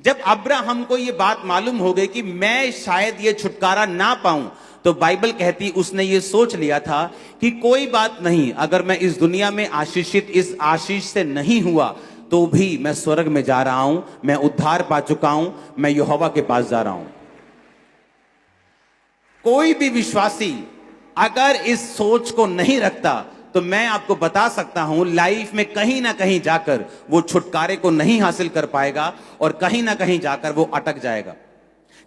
जब अब्राहम को ये बात मालूम हो गई कि मैं शायद ये छुटकारा ना पाऊं, तो बाइबल कहती उसने ये सोच लिया था कि कोई बात नहीं, अगर मैं इस दुनिया में आशीषित इस आशीष से नहीं हुआ तो भी मैं स्वर्ग में जा रहा हूं, मैं उद्धार पा चुका हूं, मैं यहोवा के पास जा रहा हूं। कोई भी विश्वासी अगर इस सोच को नहीं रखता तो मैं आपको बता सकता हूं लाइफ में कहीं ना कहीं जाकर वो छुटकारे को नहीं हासिल कर पाएगा और कहीं ना कहीं जाकर वो अटक जाएगा।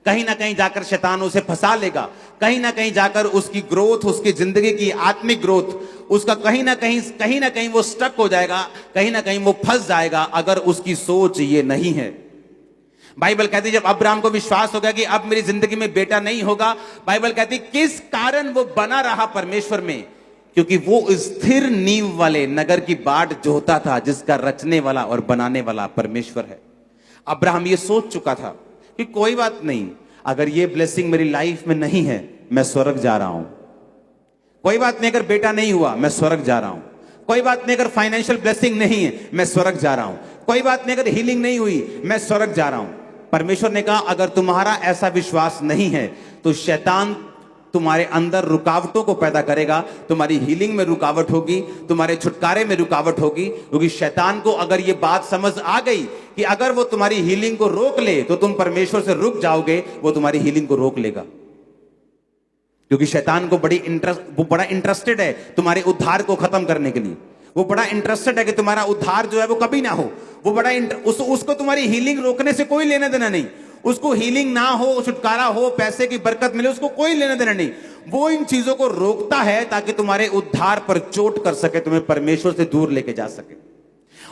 कहीं ना कहीं जाकर शैतान उसे फंसा लेगा, कहीं ना कहीं जाकर उसकी ग्रोथ, उसकी जिंदगी की आत्मिक ग्रोथ, उसका कहीं ना कहीं वो स्टक हो जाएगा, कहीं ना कहीं वो फंस जाएगा अगर उसकी सोच ये नहीं है। बाइबल कहती है जब अब्राहम को विश्वास हो गया कि अब मेरी जिंदगी में बेटा नहीं होगा, बाइबल कहती किस कारण वो बना रहा परमेश्वर में, क्योंकि वो स्थिर नींव वाले नगर की बाट जोता था जिसका रचने वाला और बनाने वाला परमेश्वर है। अब्राहम ये सोच चुका था कि कोई बात नहीं, अगर ये ब्लेसिंग मेरी लाइफ में नहीं है मैं स्वर्ग जा रहा हूं। कोई बात नहीं, अगर बेटा नहीं हुआ मैं स्वर्ग जा रहा हूं। कोई बात नहीं, अगर फाइनेंशियल ब्लेसिंग नहीं है मैं स्वर्ग जा रहा हूं। कोई बात नहीं, अगर हीलिंग नहीं हुई मैं स्वर्ग जा रहा हूं। परमेश्वर ने कहा अगर तुम्हारा ऐसा विश्वास नहीं है तो शैतान तुम्हारे अंदर रुकावटों को पैदा करेगा, तुम्हारी हीलिंग में रुकावट होगी, तुम्हारे छुटकारे में रुकावट होगी। क्योंकि शैतान को अगर ये बात समझ आ गई कि अगर वो तुम्हारी हीलिंग को रोक ले तो तुम परमेश्वर से रुक जाओगे, वो तुम्हारी हीलिंग को रोक लेगा। क्योंकि शैतान को वो बड़ा इंटरेस्टेड है तुम्हारे उद्धार को खत्म करने के लिए। वो बड़ा इंटरेस्टेड है कि तुम्हारा उद्धार जो है वो कभी ना हो। वो बड़ा उसको तुम्हारी हीलिंग रोकने से कोई लेना देना नहीं। उसको हीलिंग ना हो, छुटकारा हो, पैसे की बरकत मिले, उसको कोई लेना देना नहीं। वो इन चीजों को रोकता है ताकि तुम्हारे उद्धार पर चोट कर सके, तुम्हें परमेश्वर से दूर लेके जा सके।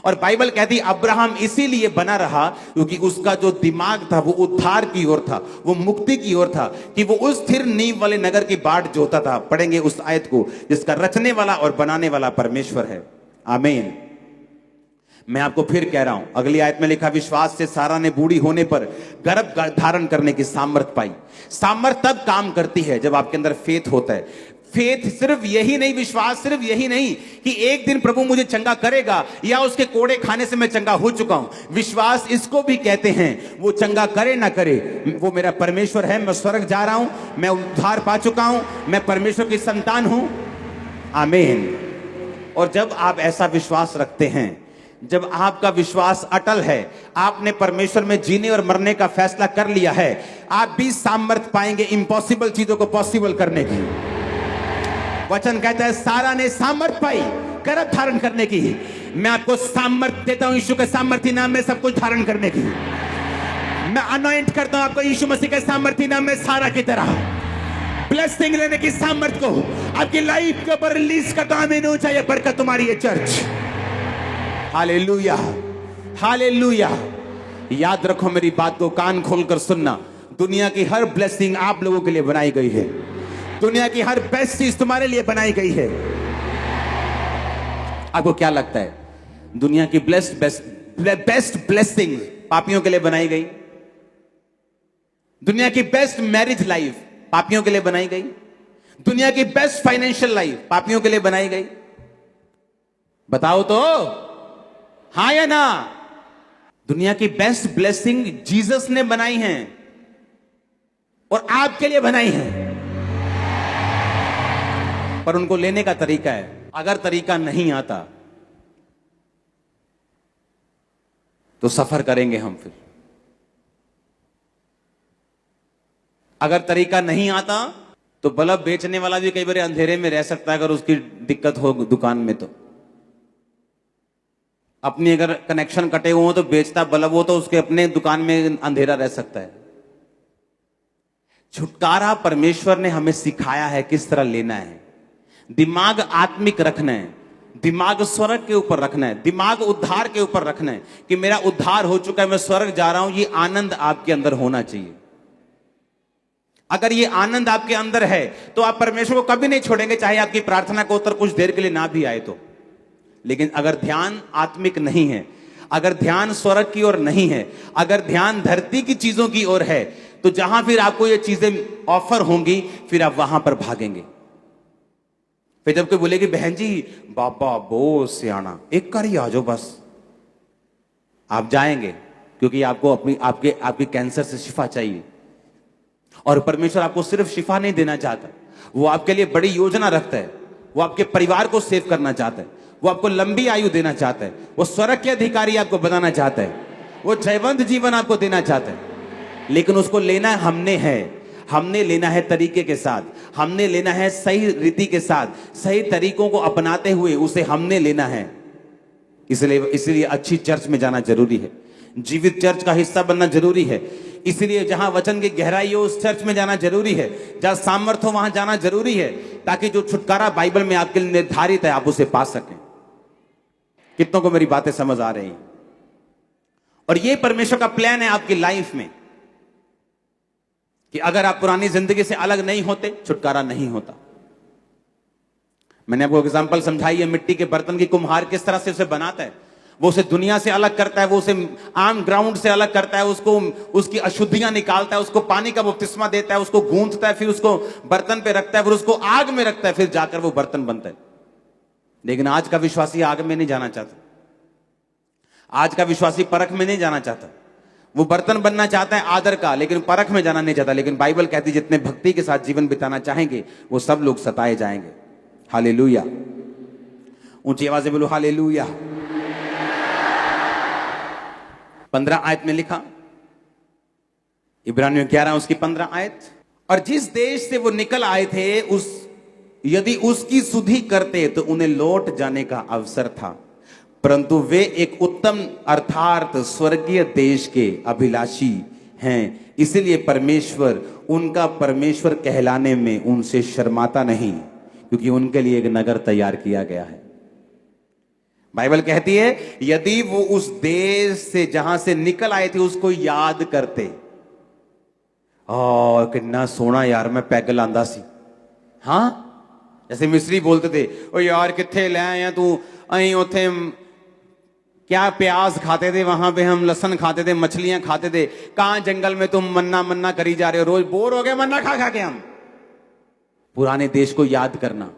और बाइबल कहती है अब्राहम इसीलिए बना रहा क्योंकि उसका जो दिमाग था वो उद्धार की ओर था, वो मुक्ति की ओर था, कि वो उस स्थिर नींव वाले नगर की बाट जोता था। पढ़ेंगे उस आयत को, जिसका रचने वाला और बनाने वाला परमेश्वर है। आमीन। मैं आपको फिर कह रहा हूं, अगली आयत में लिखा, विश्वास से सारा ने बूढ़ी होने पर गर्भ धारण करने की सामर्थ पाई। सामर्थ तब काम करती है जब आपके अंदर फेथ होता है। फेथ सिर्फ यही नहीं, विश्वास सिर्फ यही नहीं कि एक दिन प्रभु मुझे चंगा करेगा या उसके कोड़े खाने से मैं चंगा हो चुका हूं। विश्वास इसको भी कहते हैं, वो चंगा करे ना करे, वो मेरा परमेश्वर है, मैं स्वर्ग जा रहा हूं, मैं उद्धार पा चुका हूं, मैं परमेश्वर की संतान हूं। आमीन। और जब आप ऐसा विश्वास रखते हैं, जब आपका विश्वास अटल है, आपने परमेश्वर में जीने और मरने का फैसला कर लिया है, आप भी सामर्थ पाएंगे इम्पॉसिबल चीजों को पॉसिबल करने की। वचन कहता है सारा ने सामर्थ पाई गर्भ धारण करने की। मैं आपको सामर्थ देता हूं यीशु के सामर्थी नाम में सब कुछ धारण करने की। मैं अनॉइंट करता हूं आपको यीशु मसीह के सामर्थी नाम में सारा की तरह ब्लेसिंग लेने की सामर्थ को आपकी लाइफ के ऊपर रिलीज करता हूं। आमीन हो जाए बरकत तुम्हारी ये चर्च। Hallelujah, hallelujah. याद रखो मेरी बात को कान खोलकर सुनना, दुनिया की हर ब्लेसिंग आप लोगों के लिए बनाई गई है। दुनिया की हर बेस्ट चीज तुम्हारे लिए बनाई गई है। आपको क्या लगता है दुनिया की बेस्ट ब्लेसिंग पापियों के लिए बनाई गई? दुनिया की बेस्ट मैरिज लाइफ पापियों के लिए बनाई गई? दुनिया की बेस्ट फाइनेंशियल लाइफ पापियों के लिए बनाई गई? बताओ तो, हाँ या ना? दुनिया की बेस्ट ब्लेसिंग जीसस ने बनाई है और आपके लिए बनाई है, पर उनको लेने का तरीका है। अगर तरीका नहीं आता तो सफर करेंगे हम फिर। अगर तरीका नहीं आता तो बल्ब बेचने वाला भी कई बार अंधेरे में रह सकता है अगर उसकी दिक्कत हो दुकान में। तो अपनी अगर कनेक्शन कटे हुए हो तो बेचता बल्ब हो तो उसके अपने दुकान में अंधेरा रह सकता है। छुटकारा परमेश्वर ने हमें सिखाया है किस तरह लेना है। दिमाग आत्मिक रखना है, दिमाग स्वर्ग के ऊपर रखना है, दिमाग उद्धार के ऊपर रखना है कि मेरा उद्धार हो चुका है, मैं स्वर्ग जा रहा हूं। ये आनंद आपके अंदर होना चाहिए। अगर ये आनंद आपके अंदर है तो आप परमेश्वर को कभी नहीं छोड़ेंगे, चाहे आपकी प्रार्थना का उत्तर कुछ देर के लिए ना भी आए तो। लेकिन अगर ध्यान आत्मिक नहीं है, अगर ध्यान स्वर्ग की ओर नहीं है, अगर ध्यान धरती की चीजों की ओर है, तो जहां फिर आपको ये चीजें ऑफर होंगी फिर आप वहां पर भागेंगे। फिर जब कोई बोलेगी बहन जी बाबा बो सियाना एक कार ही आ जाओ बस, आप जाएंगे क्योंकि आपको आपके कैंसर से शिफा चाहिए। और परमेश्वर आपको सिर्फ शिफा नहीं देना चाहता, वो आपके लिए बड़ी योजना रखता है। वो आपके परिवार को सेव करना चाहता है, वो आपको लंबी आयु देना चाहता है, वो स्वर्ग के अधिकारी आपको बनाना चाहता है, वो जयवंत जीवन आपको देना चाहता है। लेकिन उसको लेना हमने लेना है तरीके के साथ, हमने लेना है सही रीति के साथ, सही तरीकों को अपनाते हुए उसे हमने लेना है। इसलिए अच्छी चर्च में जाना जरूरी है, जीवित चर्च का हिस्सा बनना जरूरी है। इसलिए जहां वचन की गहराई हो उस चर्च में जाना जरूरी है, जहां सामर्थ्य हो वहां जाना जरूरी है, ताकि जो छुटकारा बाइबल में आपके लिए निर्धारित है आप उसे पा सकें। कितनों को मेरी बातें समझ आ रही हैं? और ये परमेश्वर का प्लान है आपकी लाइफ में कि अगर आप पुरानी जिंदगी से अलग नहीं होते छुटकारा नहीं होता। मैंने आपको एग्जांपल समझाई है, मिट्टी के बर्तन की कुम्हार किस तरह से उसे बनाता है। वो उसे दुनिया से अलग करता है, वो उसे आम ग्राउंड से अलग करता है, उसको उसकी अशुद्धियां निकालता है, उसको पानी का बपतिस्मा देता है, उसको गूंथता है, फिर उसको बर्तन पे रखता है, फिर उसको आग में रखता है, फिर जाकर वो बर्तन बनता है। लेकिन आज का विश्वासी आग में नहीं जाना चाहता, आज का विश्वासी परख में नहीं जाना चाहता। वो बर्तन बनना चाहता है आदर का, लेकिन परख में जाना नहीं चाहता। लेकिन बाइबल कहती है जितने भक्ति के साथ जीवन बिताना चाहेंगे वो सब लोग सताए जाएंगे। हालेलुया, ऊंची आवाज से बोलो हालेलुया। 15 आयत में लिखा, इब्रानियों 11 उसकी 15 आयत, और जिस देश से वो निकल आए थे यदि उसकी सुधि करते तो उन्हें लौट जाने का अवसर था, परंतु वे एक उत्तम अर्थात स्वर्गीय देश के अभिलाषी हैं, इसलिए परमेश्वर उनका परमेश्वर कहलाने में उनसे शर्माता नहीं, क्योंकि उनके लिए एक नगर तैयार किया गया है। बाइबल कहती है यदि वो उस देश से जहां से निकल आए थे उसको याद करते, कितना सोना यार मैं पैग लांदा सी। हाँ, जैसे मिस्री बोलते थे, ओ यार किथे ले आया तू, अं उथे क्या प्याज खाते थे, वहां पे हम लहसन खाते थे, मछलियां खाते थे, कहां जंगल में तुम मन्ना मन्ना करी जा रहे हो, रोज बोर हो गए मन्ना खा खा के हम। पुराने देश को याद करना,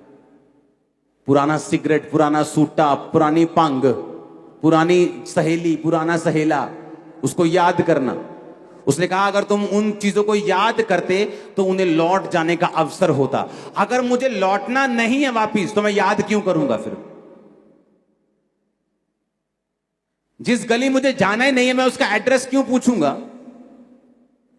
पुराना सिगरेट, पुराना सूटा, पुरानी पंग, पुरानी सहेली, पुराना सहेला, उसको याद करना। उसने कहा अगर तुम उन चीजों को याद करते तो उन्हें लौट जाने का अवसर होता। अगर मुझे लौटना नहीं है वापिस तो मैं याद क्यों करूंगा? फिर जिस गली मुझे जाना ही नहीं है मैं उसका एड्रेस क्यों पूछूंगा?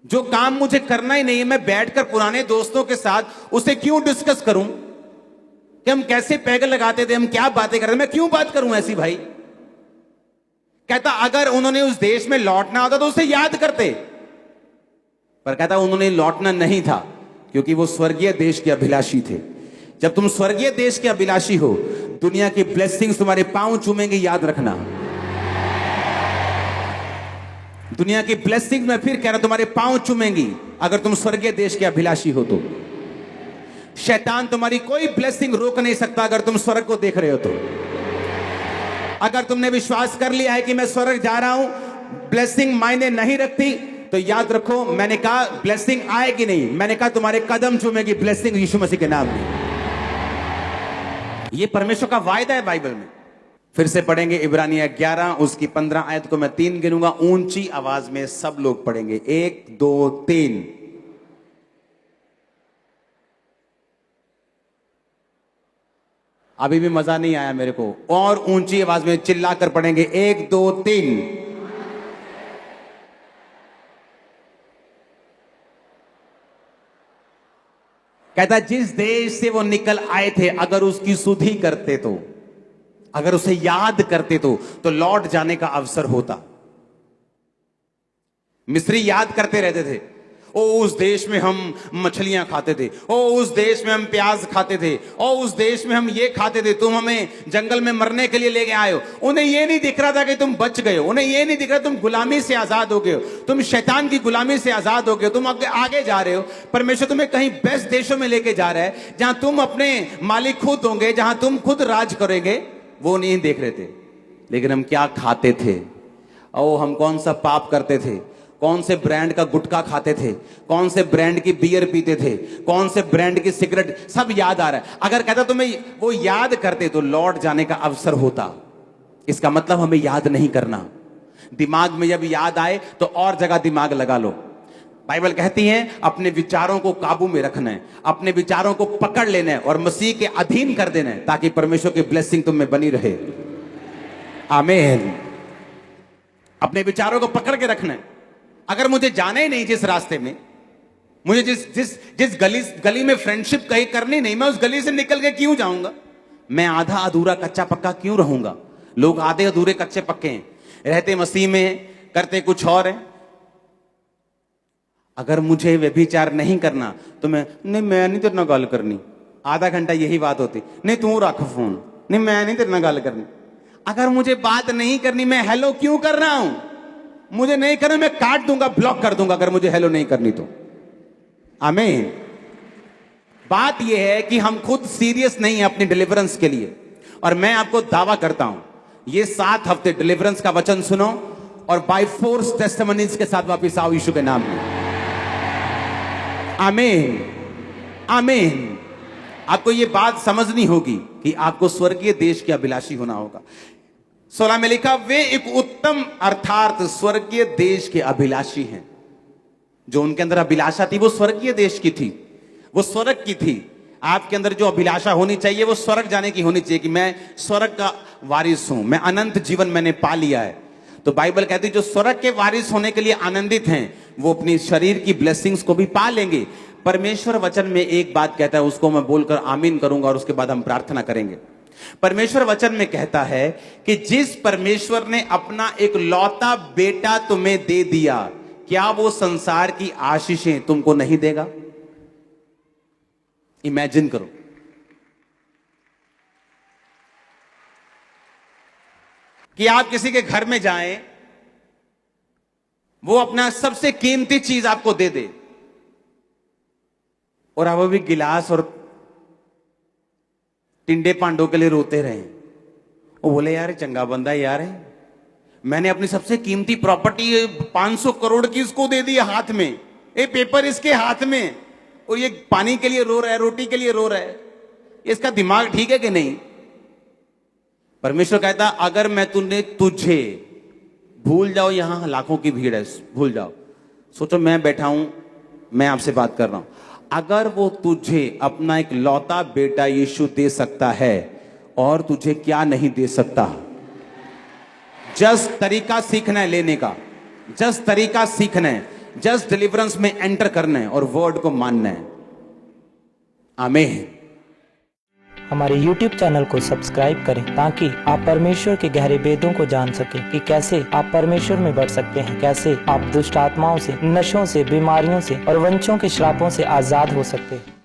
जो काम मुझे करना ही नहीं है मैं बैठकर पुराने दोस्तों के साथ उसे क्यों डिस्कस करूं कि हम कैसे पैग लगाते थे, हम क्या बातें करते थे, मैं क्यों बात करूं ऐसी? भाई कहता अगर उन्होंने उस देश में लौटना होता तो उसे याद करते, पर कहता उन्होंने लौटना नहीं था क्योंकि वो स्वर्गीय देश के अभिलाषी थे। जब तुम स्वर्गीय देश के अभिलाषी हो, दुनिया की ब्लेसिंग्स तुम्हारे पांव चूमेंगे, याद रखना। दुनिया की ब्लेसिंग में फिर कह रहा तुम्हारे पांव चूमेंगी अगर तुम स्वर्गीय देश के अभिलाषी हो तो। शैतान तुम्हारी कोई ब्लेसिंग रोक नहीं सकता अगर तुम स्वर्ग को देख रहे हो तो। अगर तुमने विश्वास कर लिया है कि मैं स्वर्ग जा रहा हूं, ब्लेसिंग मायने नहीं रखती, तो याद रखो मैंने कहा ब्लेसिंग आएगी नहीं, मैंने कहा तुम्हारे कदम चूमेगी ब्लेसिंग यीशु मसीह के नाम में। यह परमेश्वर का वायदा है बाइबल में। फिर से पढ़ेंगे इब्रानिया 11 उसकी 15 आयत को मैं 3 गिनूंगा, ऊंची आवाज में सब लोग पढ़ेंगे। 1 2 3। अभी भी मजा नहीं आया मेरे को, और ऊंची आवाज में चिल्लाकर पढ़ेंगे। 1 2 3। कहता जिस देश से वो निकल आए थे अगर उसकी सुधि करते तो, अगर उसे याद करते तो लौट जाने का अवसर होता। मिस्री याद करते रहते थे, ओ उस देश में हम मछलियां खाते थे, ओ उस देश में हम प्याज खाते थे, ओ उस देश में हम ये खाते थे, तुम हमें जंगल में मरने के लिए ले गए आए हो। उन्हें ये नहीं दिख रहा था कि तुम बच गए हो, उन्हें ये नहीं दिख रहा तुम गुलामी से आजाद हो गए हो, तुम शैतान की गुलामी से आजाद हो गए हो, तुम आगे जा रहे हो। परमेश्वर तुम्हें कहीं बेस्ट देशों में लेके जा रहा है जहां तुम अपने मालिक खुद होंगे, जहां तुम खुद राज करेंगे। वो नहीं देख रहे थे, लेकिन हम क्या खाते थे, ओ हम कौन सा पाप करते थे, कौन से ब्रांड का गुटखा खाते थे, कौन से ब्रांड की बियर पीते थे, कौन से ब्रांड की सिगरेट, सब याद आ रहा है। अगर कहता तुम्हें वो याद करते तो लौट जाने का अवसर होता। इसका मतलब हमें याद नहीं करना। दिमाग में जब याद आए तो और जगह दिमाग लगा लो। बाइबल कहती है अपने विचारों को काबू में रखना है, अपने विचारों को पकड़ लेना है और मसीह के अधीन कर देना है, ताकि परमेश्वर की ब्लेसिंग तुम में बनी रहे। आमीन। अपने विचारों को पकड़ के रखना है। अगर मुझे जाना ही नहीं जिस रास्ते में, मुझे जिस गली में फ्रेंडशिप कहीं करनी नहीं, मैं उस गली से निकल के क्यों जाऊंगा? मैं आधा अधूरा कच्चा पक्का क्यों रहूंगा? लोग आधे अधूरे कच्चे पक्के हैं, रहते मसीह में करते कुछ और है। अगर मुझे व्यभिचार नहीं करना तो मैं नहीं तेरे नाल गल करनी। आधा घंटा यही बात होती, नहीं तू रख फोन, नहीं मैं नहीं तेरे नाल गल करनी। अगर मुझे बात नहीं करनी, मैं हेलो क्यों कर रहा हूं? मुझे नहीं करना, मैं काट दूंगा, ब्लॉक कर दूंगा अगर मुझे हेलो नहीं करनी तो। आमीन। बात यह है कि हम खुद सीरियस नहीं है अपनी डिलीवरेंस के लिए, और मैं आपको दावा करता हूं ये 7 हफ्ते डिलीवरेंस का वचन सुनो और बाय फोर्स टेस्टिमनीज के साथ वापस आओ यीशु के नाम में। आमीन। आमीन। आपको यह बात समझनी होगी कि आपको स्वर्गीय देश के अभिलाषी होना होगा। 16 में लिखा, वे एक उत्तम अर्थात स्वर्गीय देश के अभिलाषी हैं। जो उनके अंदर अभिलाषा थी वो स्वर्गीय देश की थी, वो स्वर्ग की थी। आपके अंदर जो अभिलाषा होनी चाहिए वो स्वर्ग जाने की होनी चाहिए कि मैं स्वर्ग का वारिस हूं, मैं अनंत जीवन मैंने पा लिया है। तो बाइबल कहती है जो स्वर्ग के वारिस होने के लिए आनंदित हैं वो अपनी शरीर की ब्लेसिंग्स को भी पा लेंगे। परमेश्वर वचन में एक बात कहता है, उसको मैं बोलकर आमीन करूंगा और उसके बाद हम प्रार्थना करेंगे। परमेश्वर वचन में कहता है कि जिस परमेश्वर ने अपना एक लौता बेटा तुम्हें दे दिया, क्या वो संसार की आशीषें तुमको नहीं देगा? इमेजिन करो कि आप किसी के घर में जाएं, वो अपना सबसे कीमती चीज आपको दे दे और आप अभी गिलास और टिंडे पांडों के लिए रोते रहे। वो बोले यार चंगा बंदा यार है, मैंने अपनी सबसे कीमती प्रॉपर्टी 500 करोड़ की इसको दे दी हाथ में, ये पेपर इसके हाथ में, और ये पानी के लिए रो रहा है, रोटी के लिए रो रहा है। इसका दिमाग ठीक है कि नहीं? परमेश्वर कहता अगर मैं तुझे भूल जाओ, यहां लाखों की भीड़ है, भूल जाओ, सोचो मैं बैठा हूं, मैं आपसे बात कर रहा हूं, अगर वो तुझे अपना एक लौता बेटा यीशु दे सकता है और तुझे क्या नहीं दे सकता? जस्ट तरीका सीखना है लेने का, जस्ट तरीका सीखना है, जस्ट डिलीवरेंस में एंटर करना है और वर्ड को मानना है। आमीन। हमारे YouTube चैनल को सब्सक्राइब करें ताकि आप परमेश्वर के गहरे वेदों को जान सकें कि कैसे आप परमेश्वर में बढ़ सकते हैं, कैसे आप दुष्ट आत्माओं से, नशों से, बीमारियों से और वंशों के श्रापों से आजाद हो सकते हैं।